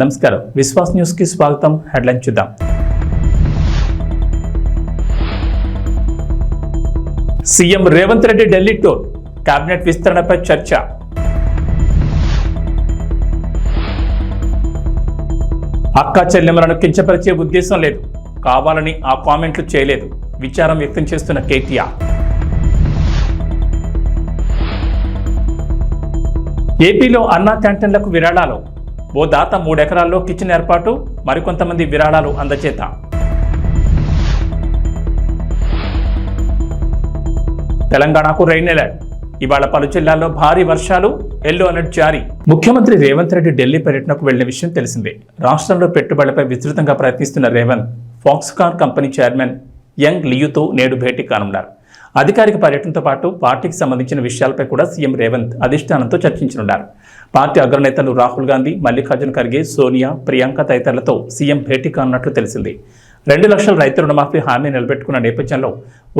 నమస్కారం విశ్వాస్ న్యూస్ కి స్వాగతం. హెడ్లైన్ చూద్దాం. CM Revanth Reddy Delhi tour, cabinet విస్తరణపై చర్చ. అక్కా చెల్లెమ్మలను కించపరిచే ఉద్దేశం లేదు, కావాలని ఆ కామెంట్లు చేయలేదు, విచారం వ్యక్తం చేస్తున్న కేటీఆర్. ఏపీలో అన్నా క్యాంటీన్లకు విరాళాలు, ఓ దాత 3 ఎకరాల్లో కిచెన్ ఏర్పాటు, మరికొంతమంది విరాళాలు అందజేత. తెలంగాణకు రెయిన్ అలర్ట్, ఇవాళ పలు జిల్లాల్లో భారీ వర్షాలు, ఎల్లో అలర్ట్ జారీ. ముఖ్యమంత్రి రేవంత్ రెడ్డి ఢిల్లీ పర్యటనకు వెళ్లిన విషయం తెలిసిందే. రాష్ట్రంలో పెట్టుబడులపై విస్తృతంగా ప్రయత్నిస్తున్న Revanth Foxconn company chairman Young లియుతో నేడు భేటీ కానున్నారు. అధికారిక పర్యటనతో పాటు పార్టీకి సంబంధించిన విషయాలపై కూడా సీఎం రేవంత్ అధిష్టానంతో చర్చించనున్నారు. పార్టీ అగ్రనేతలు రాహుల్ గాంధీ, మల్లికార్జున ఖర్గే, సోనియా, ప్రియాంక తదితరులతో సీఎం భేటీ కానున్నట్లు తెలిసింది. 2 లక్షల రైతు రుణమాఫీ హామీ నిలబెట్టుకున్న నేపథ్యంలో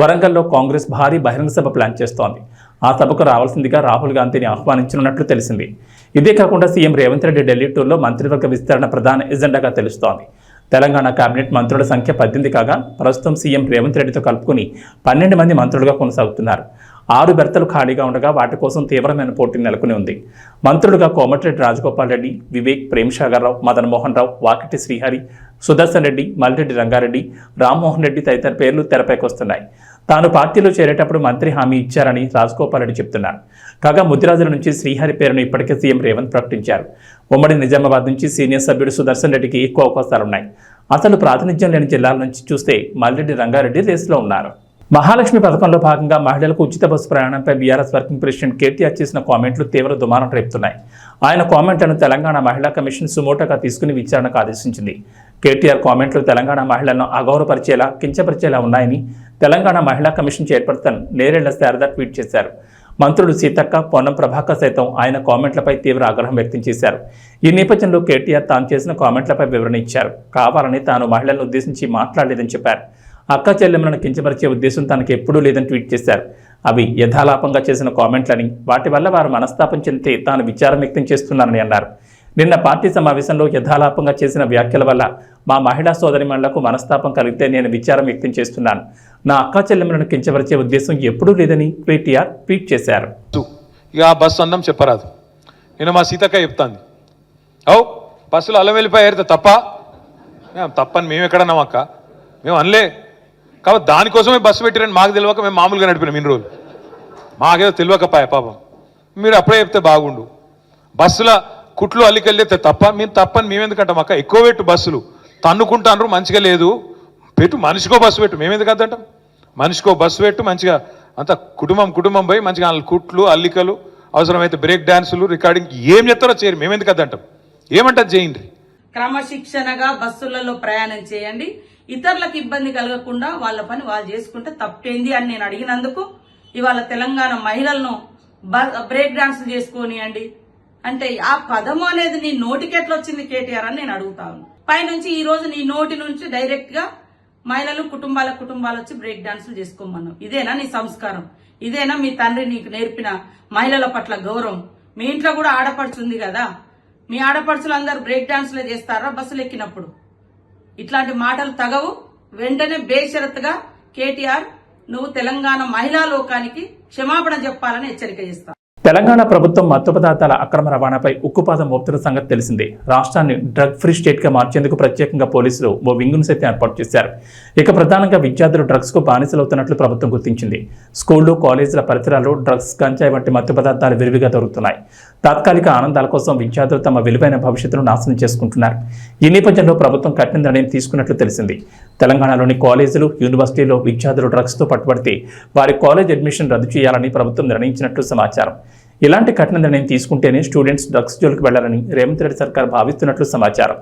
వరంగల్లో కాంగ్రెస్ భారీ బహిరంగ సభ ప్లాన్ చేస్తోంది. ఆ సభకు రావాల్సిందిగా రాహుల్ గాంధీని ఆహ్వానించనున్నట్లు తెలిసింది. ఇదే కాకుండా సీఎం రేవంత్ రెడ్డి ఢిల్లీ టూర్లో మంత్రివర్గ విస్తరణ ప్రధాన ఎజెండాగా తెలుస్తోంది. తెలంగాణ కేబినెట్ మంత్రుల సంఖ్య 18 కాగా ప్రస్తుతం సీఎం రేవంత్ రెడ్డితో కలుపుకుని 12 మంది మంత్రులుగా కొనసాగుతున్నారు. 6 బెర్తలు ఖాళీగా ఉండగా వాటి కోసం తీవ్రమైన పోటీ నెలకొని ఉంది. మంత్రులుగా కోమటిరెడ్డి రాజగోపాల్ రెడ్డి, వివేక్, ప్రేమ్సాగర్ రావు, మదన్ మోహన్ రావు, వాకిటి శ్రీహరి, సుదర్శన్ రెడ్డి, మల్రెడ్డి రంగారెడ్డి, రామ్మోహన్ రెడ్డి తదితర పేర్లు తెరపైకి వస్తున్నాయి. తాను పార్టీలో చేరేటప్పుడు మంత్రి హామీ ఇచ్చారని రాజగోపాల్ రెడ్డి చెప్తున్నారు. కాగా ముద్దిరాజుల నుంచి శ్రీహరి పేరును ఇప్పటికే సీఎం రేవంత్ ప్రకటించారు. ఉమ్మడి నిజామాబాద్ నుంచి సీనియర్ సభ్యుడు సుదర్శన్ రెడ్డికి ఎక్కువ అవకాశాలున్నాయి. అసలు ప్రాతినిధ్యం లేని జిల్లాల నుంచి చూస్తే మల్రెడ్డి రంగారెడ్డి రేసులో ఉన్నారు. మహాలక్ష్మి పథకంలో భాగంగా మహిళలకు ఉచిత బస్సు ప్రయాణంపై బీఆర్ఎస్ వర్కింగ్ ప్రెసిడెంట్ కేటీఆర్ చేసిన కామెంట్లు తీవ్ర దుమారం రేపుతున్నాయి. ఆయన కామెంట్లను తెలంగాణ మహిళా కమిషన్ సుమోటోగా తీసుకుని విచారణకు ఆదేశించింది. కేటీఆర్ కామెంట్లు తెలంగాణ మహిళలను అగౌరవపరిచేలా, కించపరిచేలా ఉన్నాయని తెలంగాణ మహిళా commission chairperson Nerella Sharada tweet చేశారు. మంత్రులు సీతక్క, పొన్నం ప్రభాకర్ సైతం ఆయన కామెంట్లపై తీవ్ర ఆగ్రహం వ్యక్తం చేశారు. ఈ నేపథ్యంలో కేటీఆర్ తాను చేసిన కామెంట్లపై వివరణ ఇచ్చారు. కావాలని తాను మహిళలను ఉద్దేశించి మాట్లాడలేదని చెప్పారు. అక్క చెల్లెమ్మలను కించపరిచే ఉద్దేశం తనకు ఎప్పుడూ లేదని ట్వీట్ చేశారు. అవి యథాలాపంగా చేసిన కామెంట్లని, వాటి వల్ల వారు మనస్తాపం చెందితే తాను విచారం వ్యక్తం చేస్తున్నానని అన్నారు. నిన్న పార్టీ సమావేశంలో యథాలాపంగా చేసిన వ్యాఖ్యల వల్ల మా మహిళా సోదరిమణులకు మనస్తాపం కలిగితే నేను విచారం వ్యక్తం చేస్తున్నాను. నా అక్క చెల్లెమ్మలను కించపరిచే ఉద్దేశం ఎప్పుడూ లేదని కేటీఆర్ ట్వీట్ చేశారు. ఇక ఆ బస్సు అందం చెప్పరాదు. నేను మా సీతక్క చెప్తాను, బస్సులో అల్లం వెళ్ళిపోయారు తప్ప తప్పని మేము ఎక్కడన్నాం అక్క, మేము అనలే. కాబట్టి దానికోసమే బస్సు పెట్టిరని మాకు తెలియక మేము మామూలుగా నడిపినాం ఇన్ని రోజులు. మాకేదో తెలియకపాయ పాపం. మీరు అప్పుడే చెప్తే బాగుండు. బస్సుల కుట్లు అల్లికెళ్ళితే తప్ప మేము తప్పని మేమెందుకంటాం అక్క? ఎక్కువ పెట్టు, బస్సులు తన్నుకుంటాను, మంచిగా లేదు పెట్టు, మనిషికో బస్సు పెట్టు, మేమెందుకు అంటాం? మనిషికో బస్సు పెట్టు, మంచిగా అంత కుటుంబం పోయి మంచిగా కుట్లు అల్లికలు, అవసరమైతే బ్రేక్ డాన్సులు, రికార్డింగ్ ఏం చెప్తారో చేయరు, మేమెందుకు అంటాం? ఏమంటారు చేయండి. క్రమశిక్షణగా బస్సులలో ప్రయాణం చేయండి, ఇతరులకు ఇబ్బంది కలగకుండా వాళ్ళ పని వాళ్ళు చేసుకుంటే తప్పేంది అని నేను అడిగినందుకు ఇవాళ తెలంగాణ మహిళలను బ్రేక్ డాన్సులు చేసుకోనియండి అంటే ఆ పదము అనేది నీ నోటికెట్లా వచ్చింది కేటీఆర్ అని నేను అడుగుతాను. పైనుంచి ఈ రోజు నీ నోటి నుంచి డైరెక్ట్ గా మహిళలు కుటుంబాలు వచ్చి బ్రేక్ డాన్సులు చేసుకోమన్నావు. ఇదేనా నీ సంస్కారం? ఇదేనా మీ తండ్రి నీకు నేర్పిన మహిళల పట్ల గౌరవం? మీ ఇంట్లో కూడా ఆడపడుచు ఉంది కదా, మీ ఆడపడుచులు అందరూ బ్రేక్ డాన్సులే చేస్తారా బస్సులు ఎక్కినప్పుడు? ఇట్లాంటి మాటలు తగవు. వెంటనే బేషరతుగా కేటీఆర్ నువ్వు తెలంగాణ మహిళా లోకానికి క్షమాపణ చెప్పాలని హెచ్చరిక చేస్తా. తెలంగాణ ప్రభుత్వం మత్తు పదార్థాల అక్రమ రవాణాపై ఉక్కుపాదం మోపుతున్న సంగతి తెలిసిందే. రాష్ట్రాన్ని డ్రగ్ ఫ్రీ స్టేట్ గా మార్చేందుకు ప్రత్యేకంగా పోలీసులు ఓ వింగును సైతం ఏర్పాటు చేశారు. ఇక ప్రధానంగా విద్యార్థులు డ్రగ్స్ కు బానిసలవుతున్నట్లు ప్రభుత్వం గుర్తించింది. స్కూళ్లు, కాలేజీల పరిసరాల్లో డ్రగ్స్, గంజాయి వంటి మత్తు పదార్థాలు విరివిగా దొరుకుతున్నాయి. తాత్కాలిక ఆనందాల కోసం విద్యార్థులు తమ విలువైన భవిష్యత్తును నాశనం చేసుకుంటున్నారు. ఈ నేపథ్యంలో ప్రభుత్వం కఠిన నిర్ణయం తీసుకున్నట్లు తెలిసింది. తెలంగాణలోని కాలేజీలు, యూనివర్సిటీలో విద్యార్థులు డ్రగ్స్ తో పట్టుబడితే వారి కాలేజ్ అడ్మిషన్ రద్దు చేయాలని ప్రభుత్వం నిర్ణయించినట్లు సమాచారం. ఇలాంటి కఠిన నిర్ణయం తీసుకుంటేనే స్టూడెంట్స్ డ్రగ్స్ జోలికి వెళ్లాలని రేవంత్ రెడ్డి సర్కార్ భావిస్తున్నట్లు సమాచారం.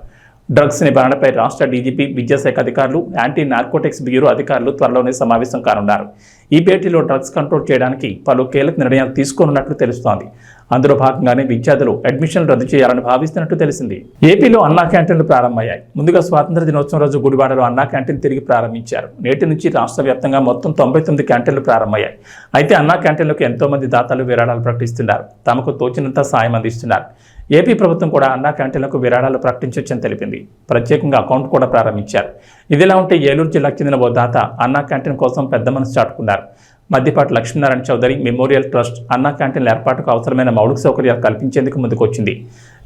డ్రగ్స్ నివారణపై రాష్ట్ర డీజీపీ, విద్యాశాఖ అధికారులు, యాంటీ నార్కోటిక్స్ బ్యూరో అధికారులు త్వరలోనే సమావేశం కానున్నారు. ఈ భేటీలో డ్రగ్స్ కంట్రోల్ చేయడానికి పలు కీలక నిర్ణయాలు తీసుకోనున్నట్లు తెలుస్తోంది. అందులో భాగంగానే విద్యార్థులు అడ్మిషన్లు రద్దు చేయాలని భావిస్తున్నట్టు తెలిసింది. ఏపీలో అన్నా క్యాంటీన్లు ప్రారంభమయ్యాయి. ముందుగా స్వాతంత్ర దినోత్సవం రోజు గుడివాడలో అన్నా క్యాంటీన్ తిరిగి ప్రారంభించారు. నేటి నుంచి రాష్ట్ర వ్యాప్తంగా మొత్తం 99 క్యాంటీన్లు ప్రారంభమయ్యాయి. అయితే అన్నా క్యాంటీన్లకు ఎంతో మంది దాతలు విరాళాలు ప్రకటిస్తున్నారు. తమకు తోచినంత సాయం అందిస్తున్నారు. ఏపీ ప్రభుత్వం కూడా అన్నా క్యాంటీన్లకు విరాళాలు ప్రకటించొచ్చని తెలిపింది. ప్రత్యేకంగా అకౌంట్ కూడా ప్రారంభించారు. ఇదిలా ఉంటే ఏలూరు జిల్లాకు చెందిన ఓ దాత అన్నా క్యాంటీన్ కోసం పెద్ద మనసు చాటుకున్నారు. మద్దిపాటి లక్ష్మీనారాయణ చౌదరి మెమోరియల్ ట్రస్ట్ అన్నా క్యాంటీన్ల ఏర్పాటుకు అవసరమైన మౌలిక సౌకర్యాలు కల్పించేందుకు ముందుకొచ్చింది.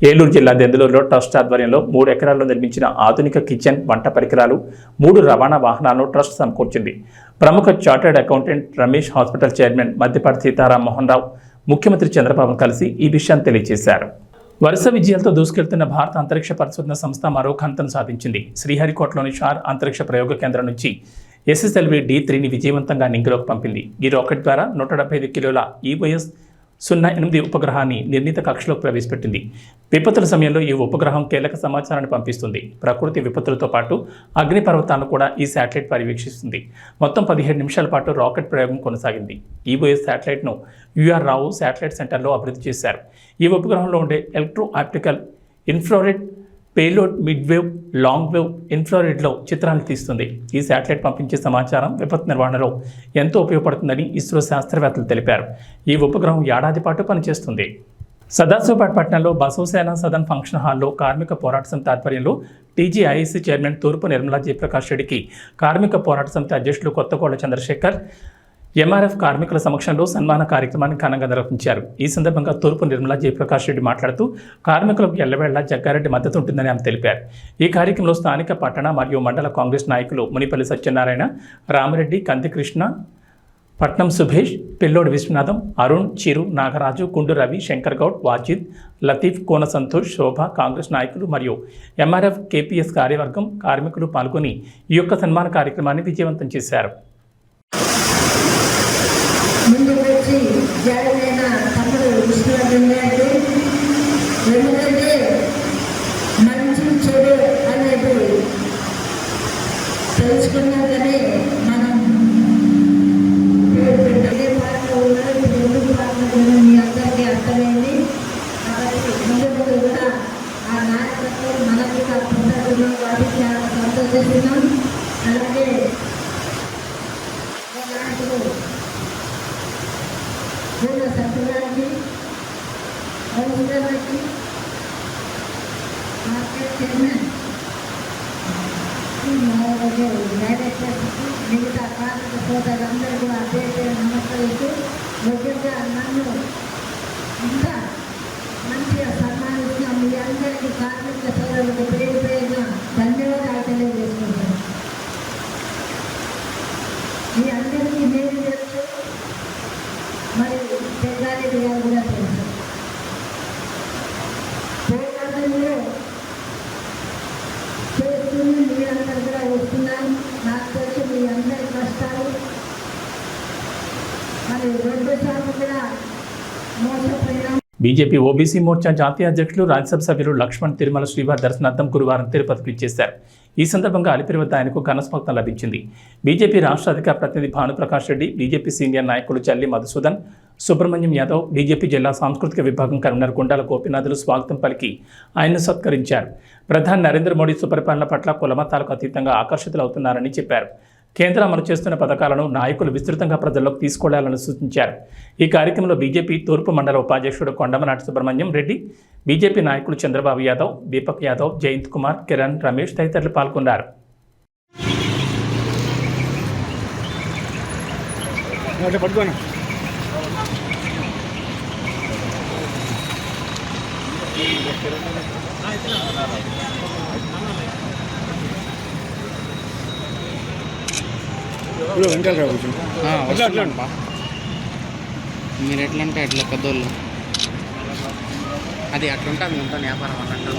ఏలూరు జిల్లా దెందులూరులో ట్రస్ట్ ఆధ్వర్యంలో 3 ఎకరాల్లో నిర్మించిన ఆధునిక కిచెన్, వంట పరికరాలు, 3 రవాణా వాహనాలను ట్రస్ట్ సమకూర్చింది. ప్రముఖ chartered accountant Ramesh, hospital chairman Maddipati Seetharam Mohan Rao ముఖ్యమంత్రి చంద్రబాబును కలిసి ఈ విషయాన్ని తెలియజేశారు. వరుస విజయాలతో దూసుకెళ్తున్న భారత అంతరిక్ష పరిశోధన సంస్థ మరో ఘనతను సాధించింది. శ్రీహరికోటలోని షార్ అంతరిక్ష ప్రయోగ కేంద్రం నుంచి SSLV D3ని విజయవంతంగా నింగిలోకి పంపింది. ఈ రాకెట్ ద్వారా 175 కిలోల EOS-08 ఉపగ్రహాన్ని నిర్ణీత కక్షలోకి ప్రవేశపెట్టింది. విపత్తుల సమయంలో ఈ ఉపగ్రహం కీలక సమాచారాన్ని పంపిస్తుంది. ప్రకృతి విపత్తులతో పాటు అగ్నిపర్వతాలను కూడా ఈ శాటిలైట్ పర్యవేక్షిస్తుంది. మొత్తం 17 నిమిషాల పాటు రాకెట్ ప్రయోగం కొనసాగింది. EOS శాటిలైట్ను UR రావు శాటిలైట్ సెంటర్లో అభివృద్ధి చేశారు. ఈ ఉపగ్రహంలో ఉండే electro optical infrared payload mid wave, long wave ఇన్ఫ్రారెడ్లో చిత్రాలు తీస్తుంది. ఈ శాటిలైట్ పంపించే సమాచారం విపత్తు నిర్వహణలో ఎంతో ఉపయోగపడుతుందని ఇస్రో శాస్త్రవేత్తలు తెలిపారు. ఈ ఉపగ్రహం ఏడాది పాటు పనిచేస్తుంది. సదాశివపేట పట్టణంలో బసవసేన సదన్ ఫంక్షన్ హాల్లో కార్మిక పోరాట సమితి ఆధ్వర్యంలో TGIC చైర్మన్ తూర్పు నిర్మలా జయప్రకాష్ రెడ్డికి కార్మిక పోరాట సమితి అధ్యక్షులు కొత్తకోళ్ల చంద్రశేఖర్, MRF కార్మికుల సమక్షంలో సన్మాన కార్యక్రమాన్ని ఘనంగా నిర్వహించారు. ఈ సందర్భంగా తూర్పు నిర్మలా జయప్రకాష్ రెడ్డి మాట్లాడుతూ కార్మికులకు ఎల్లవేళలా జగ్గారెడ్డి మద్దతు ఉంటుందని ఆమె తెలిపారు. ఈ కార్యక్రమంలో స్థానిక పట్టణ మరియు మండల కాంగ్రెస్ నాయకులు మునిపల్లి సత్యనారాయణ, రామిరెడ్డి, కందికృష్ణ, పట్నం సుభేష్, పిల్లోడి విశ్వనాథం, అరుణ్, చిరు, నాగరాజు, కుండు రవి, శంకర్ గౌడ్, వాజిద్, లతీఫ్, కోన సంతోష్, శోభ, కాంగ్రెస్ నాయకులు మరియు MRF KPS కార్యవర్గం కార్మికులు పాల్గొని ఈ యొక్క సన్మాన కార్యక్రమాన్ని విజయవంతం చేశారు. ముందుకు వచ్చి జాయిన్ అయిన తమ్ముడు విష్ణువర్ధన్ గారికి, ఎందుకంటే మంచి చెడు అనేది తెలుసుకున్నాకనే మనం అదే పాటలో ఉన్నారు. ఇప్పుడు ఎందుకు పాటలు మీ అందరికీ అర్థమైంది. కాబట్టి ముందు కూడా ఆ నాయకత్వం మనకి పొందడం వాటికి చాలా సంతోషిస్తున్నాం. అలాగే నాయకుడు పూర్ణ సత్యనారాయణకి, కౌన్సిలర్లకి, మార్కెట్ చైర్మన్, డైరెక్టర్స్కి, మిగతా కార్మిక సోదరులందరూ కూడా పేరు నమస్కరిస్తూ ముఖ్యంగా నన్ను ఇంకా మంచిగా సన్మానిస్తున్న మీ అందరికీ కార్మిక సోదరులకు పేరు పేరున ధన్యవాదాలు తెలియజేసుకుంటాను. మీ అందరికీ నేను తెలుసు, మరి జగ్గారెడ్డి గారు కూడా తెలుసు. పోరాటంలో చేస్తున్న మీరందరూ కూడా వస్తున్నారు. నాకు తెలిసి మీ అందరి కష్టాలు మరి 2 సార్లు కూడా మోసపోయినాం. బీజేపీ ఓబీసీ మోర్చా జాతీయ అధ్యక్షులు, రాజ్యసభ సభ్యులు లక్ష్మణ్ తిరుమల శ్రీవారి దర్శనార్థం గురువారం తిరుపతికి ఇచ్చేశారు. ఈ సందర్భంగా అలిపిరి వద్ద ఆయనకు ఘనస్వాగతం లభించింది. బీజేపీ రాష్ట్ర అధికార ప్రతినిధి భానుప్రకాష్ రెడ్డి, బీజేపీ సీనియర్ నాయకులు చల్లి మధుసూదన్, సుబ్రహ్మణ్యం యాదవ్, బీజేపీ జిల్లా సాంస్కృతిక విభాగం కన్వీనర్ గుండాల గోపీనాథులు స్వాగతం పలికి ఆయన్ను సత్కరించారు. ప్రధాని నరేంద్ర మోడీ సుపరిపాలన పట్ల కులమతాలకు అతీతంగా ఆకర్షితులవుతున్నారని చెప్పారు. కేంద్రం అమలు చేస్తున్న పథకాలను నాయకులు విస్తృతంగా ప్రజల్లోకి తీసుకెళ్లాలని సూచించారు. ఈ కార్యక్రమంలో బీజేపీ తూర్పు మండల ఉపాధ్యక్షుడు కొండమనాటి సుబ్రహ్మణ్యం రెడ్డి, బీజేపీ నాయకులు చంద్రబాబు యాదవ్, దీపక్ యాదవ్, జయంత్ కుమార్, కిరణ్, రమేష్ తదితరులు పాల్గొన్నారు. మీరు ఎట్లా అంటే అట్లా పెద్దోళ్ళు అది అట్లుంటే అది ఉంటుంది వ్యాపారం అన్నట్టు.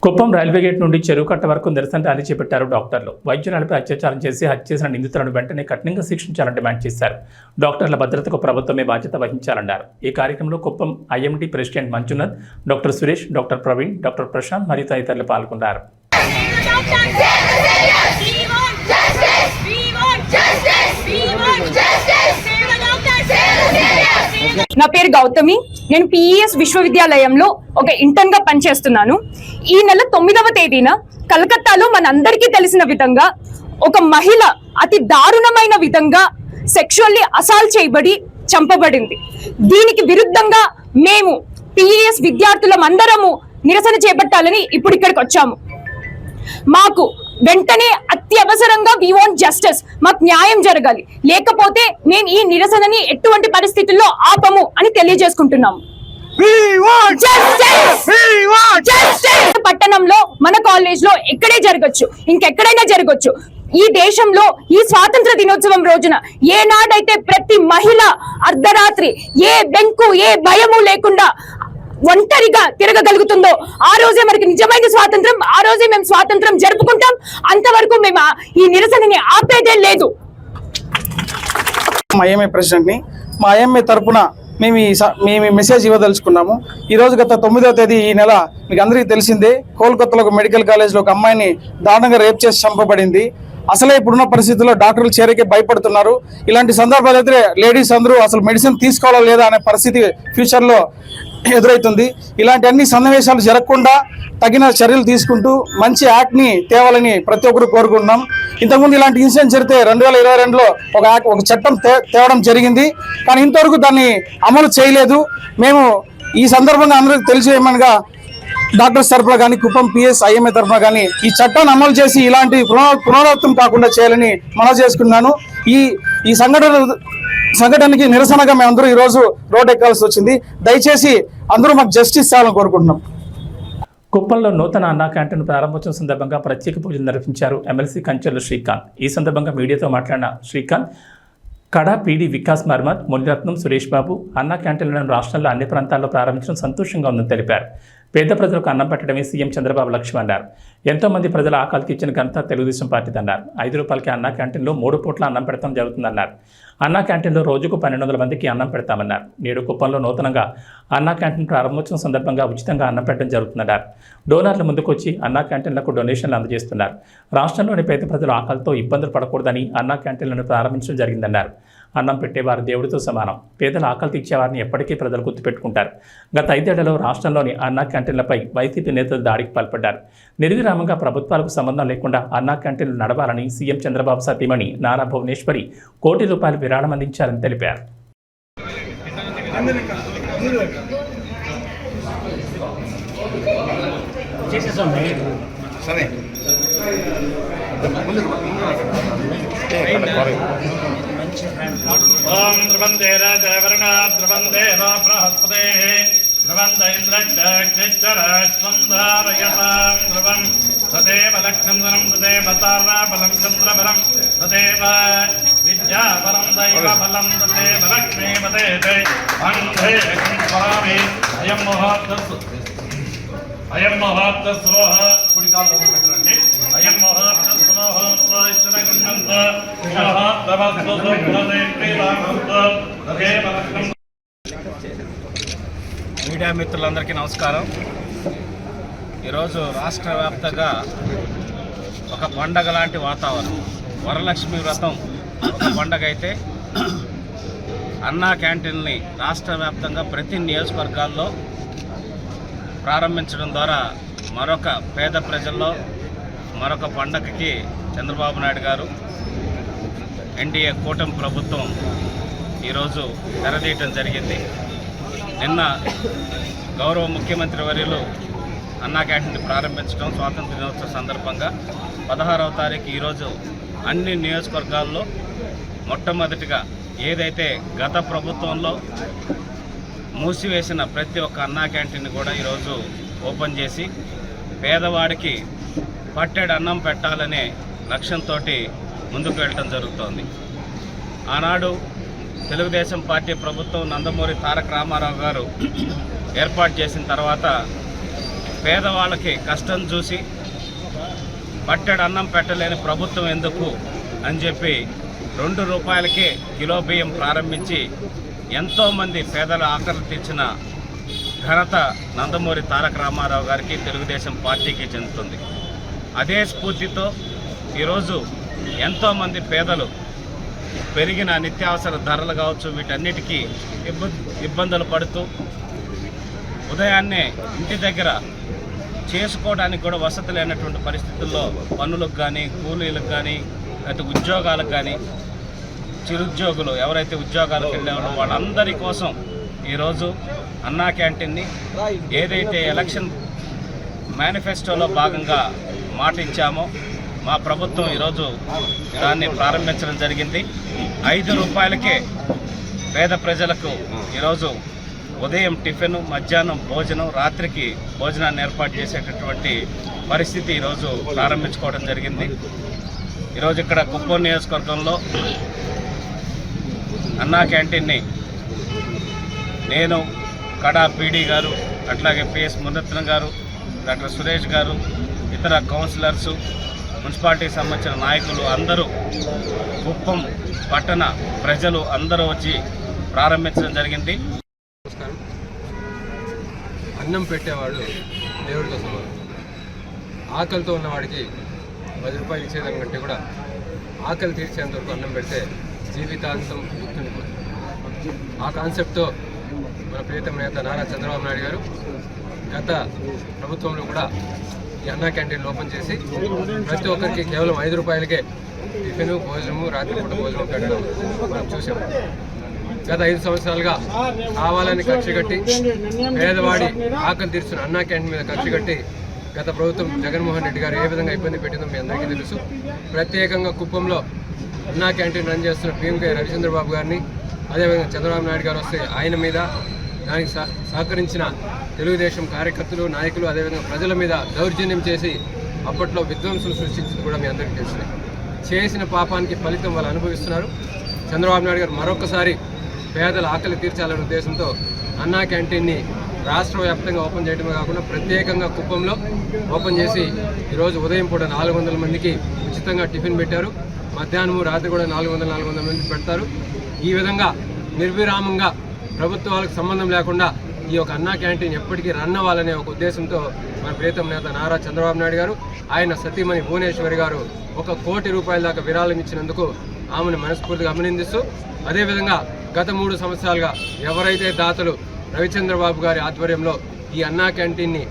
కుప్పం రైల్వే గేట్ నుండి చెరువు కట్ట వరకు నిరసన ర్యాలీ చేపట్టారు డాక్టర్లు. వైద్యురాలపై అత్యాచారం చేసి హత్య చేసిన నిందితులను వెంటనే కఠినంగా శిక్షించాలని డిమాండ్ చేశారు. డాక్టర్ల భద్రతకు ప్రభుత్వమే బాధ్యత వహించాలన్నారు. ఈ కార్యక్రమంలో Kuppam IMT president Manjunath, doctor Suresh, doctor Praveen, doctor Prashanth మరియు తదితరులు పాల్గొన్నారు. నా పేరు గౌతమి. నేను పిఈఎస్ విశ్వవిద్యాలయంలో ఒక ఇంటర్న్ గా పనిచేస్తున్నాను. ఈ నెల 9వ తేదీన కలకత్తాలో మనందరికీ తెలిసిన విధంగా ఒక మహిళ అతి దారుణమైన విధంగా సెక్షువల్లీ అసాల్ట్ చేయబడి చంపబడింది. దీనికి విరుద్ధంగా మేము పిఈఎస్ విద్యార్థులం అందరము నిరసన చేపట్టాలని ఇప్పుడు ఇక్కడికి వచ్చాము. మాకు వెంటనే అత్యవసరంగా వి వాంట్ జస్టిస్, మాకు న్యాయం జరగాలి, లేకపోతే మేము ఈ నిరసనని ఎటువంటి పరిస్థితుల్లో ఆపము అని తెలియజేసుకుంటున్నాము. పట్టణంలో మన కాలేజ్ లో ఎక్కడే జరగచ్చు, ఇంకెక్కడైనా జరగచ్చు. ఈ దేశంలో ఈ స్వాతంత్ర దినోత్సవం రోజున ఏనాడైతే ప్రతి మహిళ అర్ధరాత్రి ఏ బెంకు ఏ భయము లేకుండా ఒంటరిగా తిరగగలుగుతుందో ఆ రోజే మనకి నిజమైన స్వాతంత్రం, ఆ రోజే మేము స్వాతంత్రం జరుపుకుంటాం. అంతవరకు మేము ఈ నిరసనని ఆపేదే లేదు. మా ఐఎంఏ ప్రెసిడెంట్ని, మా ఐఎంఏ తరపున మేము ఈ మెసేజ్ ఇవ్వదలుచుకున్నాము. ఈరోజు గత 9వ తేదీ ఈ నెల మీకు అందరికీ తెలిసిందే, కోల్కతాలో ఒక మెడికల్ కాలేజ్లో ఒక అమ్మాయిని దారుణంగా రేప్ చేసి చంపబడింది. అసలే ఇప్పుడున్న పరిస్థితుల్లో డాక్టర్లు చేరికే భయపడుతున్నారు. ఇలాంటి సందర్భాలు అయితే లేడీస్ అందరూ అసలు మెడిసిన్ తీసుకోవాలా లేదా అనే పరిస్థితి ఫ్యూచర్లో ఎదురవుతుంది. ఇలాంటి అన్ని సన్నివేశాలు జరగకుండా తగిన చర్యలు తీసుకుంటూ మంచి యాక్ట్ని తేవాలని ప్రతి ఒక్కరు కోరుకుంటున్నాం. ఇంతకుముందు ఇలాంటి ఇన్సిడెంట్ జరిగితే 2022లో ఒక చట్టం తేవడం జరిగింది, కానీ ఇంతవరకు దాన్ని అమలు చేయలేదు. మేము ఈ సందర్భంగా అందరికీ తెలియజేయమనగా డాక్టర్స్ తరఫున కానీ కుప్పం పిఎస్ ఐఎంఏ తరఫున కానీ ఈ చట్టాన్ని అమలు చేసి ఇలాంటి పునరావృతం కాకుండా చేయాలని మనవి చేసుకున్నాను. ఈ సంఘటనకి నిరసనగా మేమందరూ ఈరోజు రోడ్ ఎక్కాల్సి వచ్చింది. దయచేసి అందరూ మాకు జస్టిస్ చేయాలని కోరుకుంటున్నాం. కుప్పంలో నూతన అన్నా క్యాంటీన్ ప్రారంభోత్సవం సందర్భంగా ప్రత్యేక పూజలు నిర్వహించారు ఎమ్మెల్సీ కంచెల శ్రీకాంత్. ఈ సందర్భంగా మీడియాతో మాట్లాడిన శ్రీకాంత్, కడా పీడీ వికాస్ మర్మత్, మునిరత్నం, సురేష్ బాబు అన్నా క్యాంటీన్లను రాష్ట్రంలో అన్ని ప్రాంతాల్లో ప్రారంభించడం సంతోషంగా ఉందని తెలిపారు. పేద ప్రజలకు అన్నం పెట్టడమే సీఎం చంద్రబాబు లక్ష్యం అన్నారు. ఎంతో మంది ప్రజల ఆకలి తీర్చిన ఘనత తెలుగుదేశం పార్టీదన్నారు. 5 రూపాయలకి అన్నా క్యాంటీన్లో 3 పూట్ల అన్నం పెడతాం జరుగుతుందన్నారు. అన్నా క్యాంటీన్లో రోజుకు 1200 మందికి అన్నం పెడతామన్నారు. నేడు కుప్పంలో నూతనంగా అన్నా క్యాంటీన్ ప్రారంభోత్సవం సందర్భంగా ఉచితంగా అన్నం పెట్టడం జరుగుతుందన్నారు. డోనర్లు ముందుకొచ్చి అన్నా క్యాంటీన్లకు డొనేషన్లు అందజేస్తున్నారు. రాష్ట్రంలోని పేద ప్రజలు ఆకలితో ఇబ్బందులు పడకూడదని అన్నా క్యాంటీన్లను ప్రారంభించడం జరిగిందన్నారు. అన్నం పెట్టేవారు దేవుడితో సమానం. పేదల ఆకలి తీర్చేవారిని ఎప్పటికీ ప్రజలు గుర్తుపెట్టుకుంటారు. గత 5 ఏళ్లలో రాష్ట్రంలోని అన్నా క్యాంటీన్లపై వైసీపీ నేతలు దాడికి పాల్పడ్డారు. నిర్విరామంగా ప్రభుత్వాలకు సంబంధం లేకుండా అన్నా క్యాంటీన్లు నడవాలని సీఎం చంద్రబాబు సతీమణి నారా భువనేశ్వరి కోటి రూపాయలు విరాళం అందించారని తెలిపారు. ओम ध्रुवंदे राजवर्णा ध्रुवंदे वा बृहस्पतेः ध्रुवंद इन्द्रश्चक्षरस्वन्धारयतां ध्रुवं तदेव लक्ष्मीधरं तदेव ताराबलं चन्द्रबलं तदेव विद्याबलं दैवबलं तदेव लक्ष्मीपते अन्धे स्वामी अयं मुहूर्तस्वः कुडिकालो పెట్టండి अयं मुहूर्तस्वः इष्टनगुण्यन्त मुहूर्तवस्तु सुप्रदे प्रीतामस्तु तदेव लक्ष्मी. మీడియా మిత్రులందరికీ నమస్కారం. ఈరోజు రాష్ట్ర వ్యాప్తంగా ఒక పండగ లాంటి వాతావరణం. వరలక్ష్మి వ్రతం ఒక పండగ అయితే అన్నా క్యాంటీన్ని రాష్ట్ర వ్యాప్తంగా ప్రతి నియోజకవర్గాల్లో ప్రారంభించడం ద్వారా మరొక పేద ప్రజల్లో మరొక పండగకి చంద్రబాబు నాయుడు గారు ఎన్డీఏ కూటమి ప్రభుత్వం ఈరోజు తెరదీయటం జరిగింది. నిన్న గౌరవ ముఖ్యమంత్రి వర్యులు అన్నా క్యాంటీన్ ప్రారంభించడం స్వాతంత్ర దినోత్సవ సందర్భంగా 16వ తారీఖు ఈరోజు అన్ని నియోజకవర్గాల్లో మొట్టమొదటిగా ఏదైతే గత ప్రభుత్వంలో మూసివేసిన ప్రతి ఒక్క అన్నా క్యాంటీన్ కూడా ఈరోజు ఓపెన్ చేసి పేదవాడికి పట్టెడు అన్నం పెట్టాలనే లక్ష్యంతో ముందుకు వెళ్ళటం జరుగుతోంది. ఆనాడు తెలుగుదేశం పార్టీ ప్రభుత్వం నందమూరి తారక రామారావు గారు ఏర్పాటు చేసిన తర్వాత పేదవాళ్ళకి కష్టం చూసి పట్టెడు అన్నం పెట్టలేని ప్రభుత్వం ఎందుకు అని చెప్పి 2 రూపాయలకే కిలో బియ్యం ప్రారంభించి ఎంతోమంది పేదల ఆకలి తీర్చిన ఘనత నందమూరి తారక రామారావు గారికి తెలుగుదేశం పార్టీకి చెందుతుంది. అదే స్ఫూర్తితో ఈరోజు ఎంతోమంది పేదలు పెరిగిన నిత్యావసర ధరలు కావచ్చు వీటన్నిటికీ ఇబ్బందులు పడుతూ ఉదయాన్నే ఇంటి దగ్గర చేసుకోవడానికి కూడా వసతి లేనటువంటి పరిస్థితుల్లో పనులకు కానీ కూలీలకు కానీ లేకపోతే ఉద్యోగాలకు కానీ చిరుద్యోగులు ఎవరైతే ఉద్యోగాలకు వెళ్ళేవారో వాళ్ళందరి కోసం ఈరోజు అన్నా క్యాంటీన్ని ఏదైతే ఎలక్షన్ మేనిఫెస్టోలో భాగంగా మాట ఇచ్చామో మా ప్రభుత్వం ఈరోజు దాన్ని ప్రారంభించడం జరిగింది. 5 రూపాయలకే పేద ప్రజలకు ఈరోజు ఉదయం టిఫిన్, మధ్యాహ్నం భోజనం, రాత్రికి భోజనాన్ని ఏర్పాటు చేసేటటువంటి పరిస్థితి ఈరోజు ప్రారంభించుకోవడం జరిగింది. ఈరోజు ఇక్కడ కుప్పం నియోజకవర్గంలో అన్నా క్యాంటీన్ని నేను, కడా పీడీ గారు, అట్లాగే పిఎస్ మురత్నం గారు, డాక్టర్ సురేష్ గారు, ఇతర కౌన్సిలర్సు, మున్సిపాలిటీకి సంబంధించిన నాయకులు అందరూ, కుప్పం పట్టణ ప్రజలు అందరూ వచ్చి ప్రారంభించడం జరిగింది. నమస్కారం. అన్నం పెట్టేవాడు దేవుడితో సమానం. ఆకలితో ఉన్నవాడికి 10 రూపాయలు ఇచ్చేదాని కంటే కూడా ఆకలి తీర్చేంత వరకు అన్నం పెడితే జీవితాంతం గుర్తుండిపోతుంది. ఆ కాన్సెప్ట్తో మన ప్రియతమ నేత నారా చంద్రబాబు నాయుడు గారు గత ప్రభుత్వంలో కూడా ఈ అన్నా క్యాంటీన్లు ఓపెన్ చేసి ప్రతి ఒక్కరికి కేవలం 5 రూపాయలకే టిఫిన్, భోజనము, రాత్రిపూట భోజనం పెట్టడం మనం చూసాము. గత 5 సంవత్సరాలుగా కావాలని కక్ష కట్టి పేదవాడి ఆకలి తీర్చున్న అన్నా క్యాంటీన్ మీద కక్ష కట్టి గత ప్రభుత్వం జగన్మోహన్ రెడ్డి గారు ఏ విధంగా ఇబ్బంది పెట్టిందో మీ అందరికీ తెలుసు. ప్రత్యేకంగా కుప్పంలో అన్నా క్యాంటీన్ రన్ చేస్తున్న పిఎంకే రవిచంద్రబాబు గారిని, అదేవిధంగా చంద్రబాబు నాయుడు గారు వస్తే ఆయన మీద, దానికి సహకరించిన తెలుగుదేశం కార్యకర్తలు, నాయకులు, అదేవిధంగా ప్రజల మీద దౌర్జన్యం చేసి అప్పట్లో విధ్వంసులు సృష్టించింది కూడా మీ అందరికీ తెలిసింది. చేసిన పాపానికి ఫలితం వాళ్ళు అనుభవిస్తున్నారు. చంద్రబాబు నాయుడు గారు మరొకసారి పేదల ఆకలి తీర్చాలనే ఉద్దేశంతో అన్నా క్యాంటీన్ని రాష్ట్ర వ్యాప్తంగా ఓపెన్ చేయడమే కాకుండా ప్రత్యేకంగా కుప్పంలో ఓపెన్ చేసి ఈరోజు ఉదయం పూట 400 మందికి ఉచితంగా టిఫిన్ పెట్టారు. మధ్యాహ్నము, రాత్రి కూడా 400 మంది పెడతారు. ఈ విధంగా నిర్విరామంగా ప్రభుత్వాలకు సంబంధం లేకుండా ఈ యొక్క అన్నా క్యాంటీన్ ఎప్పటికీ రన్ అవ్వాలనే ఒక ఉద్దేశంతో మన ప్రియతమ నేత నారా చంద్రబాబు నాయుడు గారు, ఆయన సతీమణి భువనేశ్వరి గారు 1 కోటి రూపాయల దాకా విరాళం ఇచ్చినందుకు ఆమెను మనస్ఫూర్తిగా అభినందిస్తూ, అదేవిధంగా గత 3 సంవత్సరాలుగా ఎవరైతే దాతలు రవిచంద్రబాబు గారి ఆధ్వర్యంలో ఈ అన్నా క్యాంటీన్ని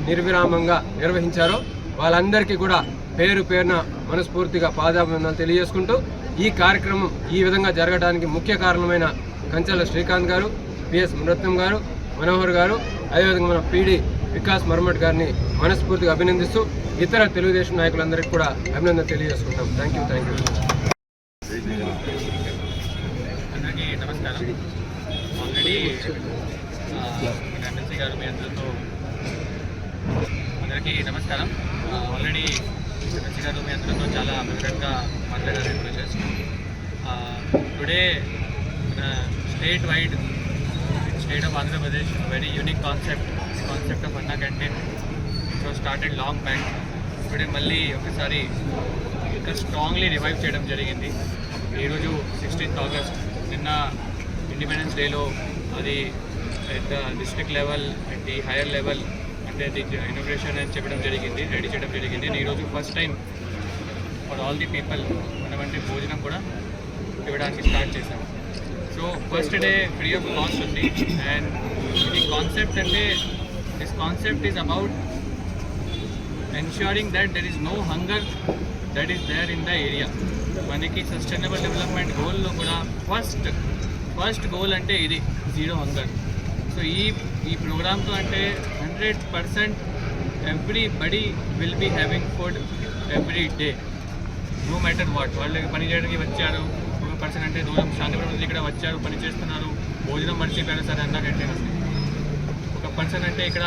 నిర్విరామంగా నిర్వహించారో వాళ్ళందరికీ కూడా పేరు పేరున మనస్ఫూర్తిగా పాదాభివందనాలు తెలియజేసుకుంటూ, ఈ కార్యక్రమం ఈ విధంగా జరగడానికి ముఖ్య కారణమైన కంచెల శ్రీకాంత్ గారు, పిఎస్ మురత్నం గారు, మనోహర్ గారు, అదేవిధంగా మన పీడీ వికాస్ మర్మట్ గారిని మనస్ఫూర్తిగా అభినందిస్తూ ఇతర తెలుగుదేశం నాయకులందరికీ కూడా అభినందన తెలియజేసుకుంటాం. Thank you. అందరికీ నమస్కారం. ఆల్రెడీ ఎమ్మెల్సీ గారు మీ అందరితో అందరికీ నమస్కారం. ఆల్రెడీ ఎమ్మెల్సీ గారు మీ అందరితో చాలా వివరంగా మాట్లాడారు ఇప్పుడు చేస్తున్నాం. Today statewide state of Andhra Pradesh very unique concept of Anna canteen so started long back. Today మళ్ళీ ఒకసారి ఇంకా స్ట్రాంగ్లీ రివైవ్ చేయడం జరిగింది. ఈరోజు 16th ఆగస్ట్, నిన్న ఇండిపెండెన్స్ డేలో అది at the district level, at the higher level అంటే ది ఇనాగ్రేషన్ అని చెప్పడం జరిగింది, రెడీ చేయడం జరిగింది. ఈరోజు first time for all the people మనమంటే భోజనం కూడా ఇవ్వడానికి స్టార్ట్ చేశాము. So first day free of cost ఉంది. అండ్ ఇది కాన్సెప్ట్ అంటే this concept is about ensuring that there is no hunger that is there in the area. మనకి sustainable development గోల్లో కూడా ఫస్ట్ గోల్ అంటే ఇది జీరో హంగర్. సో ఈ ప్రోగ్రామ్తో అంటే 100% everybody will be having food every day, no matter what. వాళ్ళు పని చేయడానికి వచ్చారు, 1% అంటే దూరం శాంతిపురం ఇక్కడ వచ్చారు, పని చేస్తున్నారు, భోజనం మర్చిపోయారు, సరే అన్నా కంటే 1% అంటే ఇక్కడ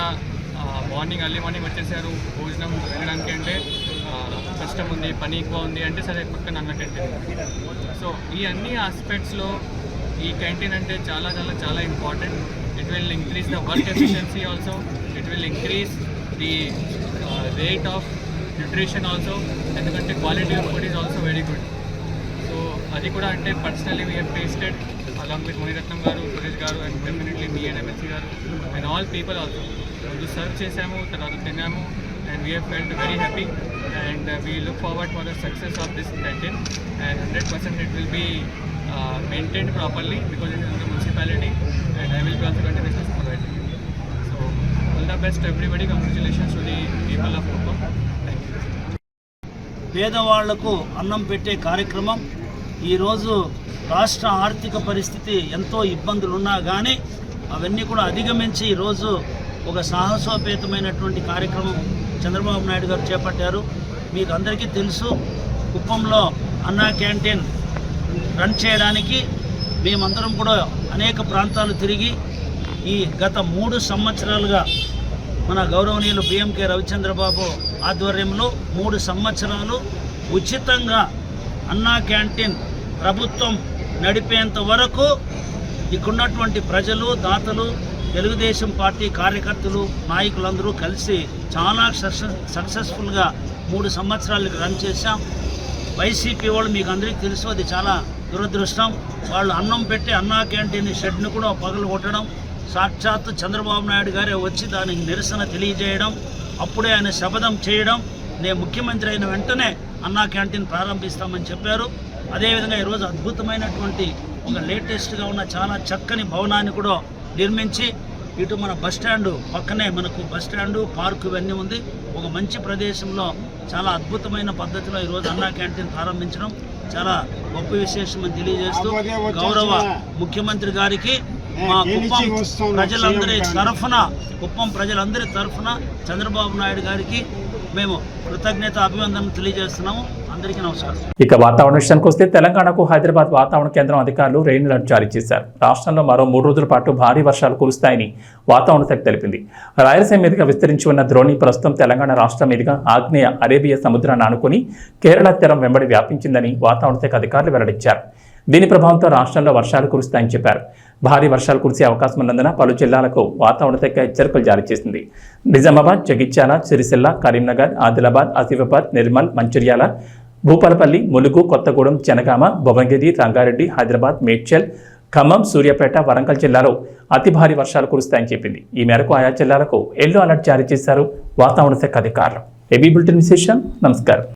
మార్నింగ్ ఎర్లీ మార్నింగ్ వచ్చేసారు, భోజనం వెళ్ళడానికి అంటే కష్టం ఉంది, పని ఎక్కువ ఉంది అంటే సరే పక్కన అన్న క్యాంటీన్. సో ఈ అన్ని ఆస్పెక్ట్స్లో ఈ క్యాంటీన్ అంటే చాలా చాలా చాలా important. It will increase the work efficiency also, it will increase the rate of nutrition also, ఎందుకంటే quality of food is also very good. So అది కూడా అంటే personally we have tasted along with Munirathnam garu, Suresh garu, and definitely me and MLC garu and all people also. ముందు serve చేసాము, తర్వాత తిన్నాము, and we have felt very happy. and we look forward for the success of this canteen, and 100% it will be maintained properly because it is in the municipality, and I will be also continuously supervising it. So all the best to everybody. Congratulations to the people of Kuppam. Thank you. పేదవాళ్లకు అన్నం పెట్టే కార్యక్రమం ఈరోజు రాష్ట్ర ఆర్థిక పరిస్థితి ఎంతో ఇబ్బందులు ఉన్నా కానీ అవన్నీ కూడా అధిగమించి ఈరోజు ఒక సాహసోపేతమైనటువంటి కార్యక్రమం చంద్రబాబు నాయుడు గారు చేపట్టారు. మీకు అందరికీ తెలుసు, కుప్పంలో అన్నా క్యాంటీన్ రన్ చేయడానికి మేమందరం కూడా అనేక ప్రాంతాలు తిరిగి ఈ గత 3 సంవత్సరాలుగా మన గౌరవనీయులు బిఎంకే రవిచంద్రబాబు ఆధ్వర్యంలో 3 సంవత్సరాలు ఉచితంగా అన్నా క్యాంటీన్ ప్రభుత్వం నడిపేంత వరకు ఇక్కడున్నటువంటి ప్రజలు, దాతలు, తెలుగుదేశం పార్టీ కార్యకర్తలు, నాయకులందరూ కలిసి చాలా సక్సెస్ఫుల్గా 3 సంవత్సరాలు రన్ చేశాం. వైసీపీ వాళ్ళు మీకు అందరికీ తెలుసు, అది చాలా దురదృష్టం. వాళ్ళు అన్నం పెట్టి అన్నా క్యాంటీన్ షెడ్ను కూడా పగలు కొట్టడం, సాక్షాత్తు చంద్రబాబు నాయుడు గారే వచ్చి దానికి నిరసన తెలియజేయడం, అప్పుడే ఆయన శపథం చేయడం, నేను ముఖ్యమంత్రి అయిన వెంటనే అన్నా క్యాంటీన్ ప్రారంభిస్తామని చెప్పారు. అదేవిధంగా ఈరోజు అద్భుతమైనటువంటి ఒక లేటెస్ట్గా ఉన్న చాలా చక్కని భవనాన్ని కూడా నిర్మించి ఇటు మన బస్టాండు పక్కనే మనకు బస్టాండు, పార్కు ఇవన్నీ ఉంది. ఒక మంచి ప్రదేశంలో చాలా అద్భుతమైన పద్ధతిలో ఈరోజు అన్నా క్యాంటీన్ ప్రారంభించడం చాలా గొప్ప విశేషమని తెలియజేస్తూ గౌరవ ముఖ్యమంత్రి గారికి మా కుప్పం ప్రజలందరి తరఫున చంద్రబాబు నాయుడు గారికి మేము కృతజ్ఞత అభివందనలు తెలియజేస్తున్నాము. అందరికీ నమస్కారం. ఇక వాతావరణ విషయానికి వస్తే తెలంగాణకు హైదరాబాద్ వాతావరణ కేంద్రం అధికారులు రెయిన్ అలర్ట్ జారీ చేశారు. రాష్ట్రంలో మరో 3 రోజుల పాటు భారీ వర్షాలు కురుస్తాయని వాతావరణ శాఖ తెలిపింది. రాయలసీమ మీదుగా విస్తరించి ఉన్న ద్రోణి ప్రస్తుతం తెలంగాణ రాష్ట్రం మీదుగా ఆగ్నేయ అరేబియా సముద్రాన్ని ఆనుకుని కేరళ తీరం వెంబడి వ్యాపించిందని వాతావరణ శాఖ అధికారులు వెల్లడించారు. దీని ప్రభావంతో రాష్ట్రంలో వర్షాలు కురుస్తాయని చెప్పారు. భారీ వర్షాలు కురిసే అవకాశం ఉన్నందున పలు జిల్లాలకు వాతావరణ శాఖ హెచ్చరికలు జారీ చేసింది. నిజామాబాద్, జగిత్యాల, సిరిసిల్ల, కరీంనగర్, ఆదిలాబాద్, ఆసిఫాబాద్, నిర్మల్, మంచిర్యాల, భూపాలపల్లి, ములుగు, కొత్తగూడెం, జనగామ, భువనగిరి, రంగారెడ్డి, హైదరాబాద్, మేడ్చల్, ఖమ్మం, సూర్యాపేట, వరంగల్ జిల్లాలో అతి భారీ వర్షాలు కురుస్తాయని చెప్పింది. ఈ మేరకు ఆయా జిల్లాలకు ఎల్లో అలర్ట్ జారీ చేశారు వాతావరణ శాఖ అధికారులు. ఏబీ బులెటిన్ విశేషం. నమస్కారం.